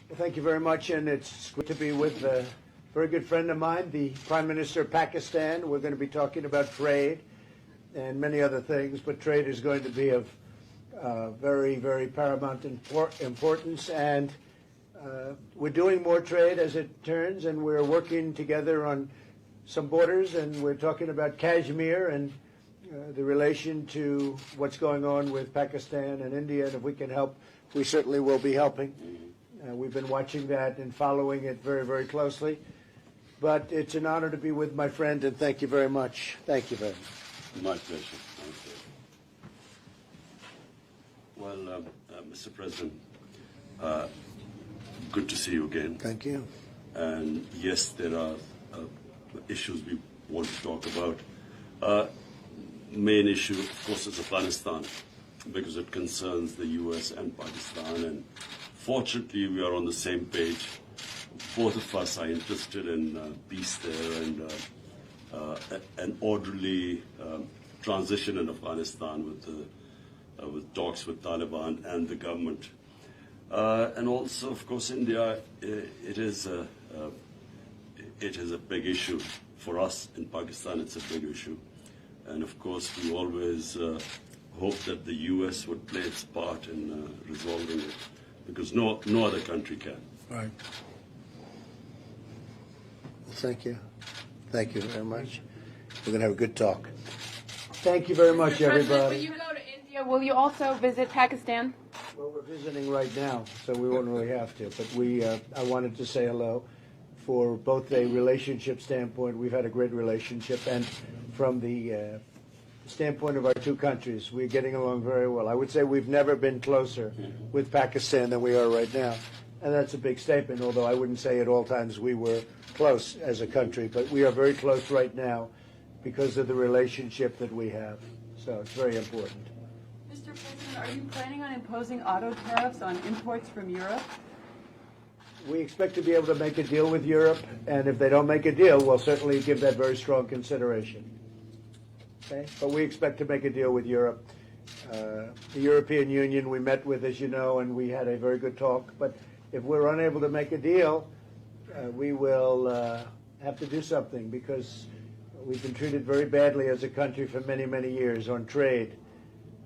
Well, thank you very much, and it's good to be with a very good friend of mine, the Prime Minister of Pakistan. We're going to be talking about trade and many other things, but trade is going to be of very, very paramount importance, and we're doing more trade as it turns, and we're working together on some borders, and we're talking about Kashmir and the relation to what's going on with Pakistan and India, and if we can help, we certainly will be helping. We've been watching that and following it very, very closely. But it's an honor to be with my friend, and thank you very much. Thank you very much. My pleasure. Thank you. Well, Mr. President, good to see you again. Thank you. And yes, there are issues we want to talk about. Main issue, of course, is Afghanistan, because it concerns the U.S. and Pakistan. And fortunately, we are on the same page. Both of us are interested in peace there and an orderly transition in Afghanistan with talks with Taliban and the government. And also, of course, India, it is a big issue. For us in Pakistan, it's a big issue. And of course, we always hope that the U.S. would play its part in resolving it, because no other country can. Right. Thank you. Thank you very much. We're going to have a good talk. Thank you very much, everybody. When you go to India, will you also visit Pakistan? Well, we're visiting right now, so we won't really have to. But I wanted to say hello. For both a relationship standpoint, we've had a great relationship, and from the standpoint of our two countries, we're getting along very well. I would say we've never been closer with Pakistan than we are right now. And that's a big statement, although I wouldn't say at all times we were close as a country. But we are very close right now because of the relationship that we have. So it's very important. Mr. President, are you planning on imposing auto tariffs on imports from Europe? We expect to be able to make a deal with Europe, and if they don't make a deal, we'll certainly give that very strong consideration. Okay? But we expect to make a deal with Europe. The European Union we met with, as you know, and we had a very good talk. But if we're unable to make a deal, we will have to do something, because we've been treated very badly as a country for many, many years on trade.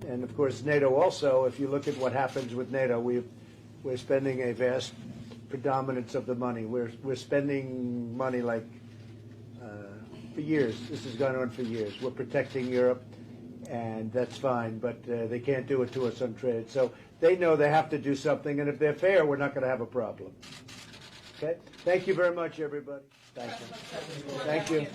And, of course, NATO also, if you look at what happens with NATO, we're spending a vast predominance of the money. We're spending money like for years. This has gone on for years. We're protecting Europe, and that's fine, but they can't do it to us on trade. So they know they have to do something, and if they're fair, we're not going to have a problem. Okay? Thank you very much, everybody. Thank you. Thank you.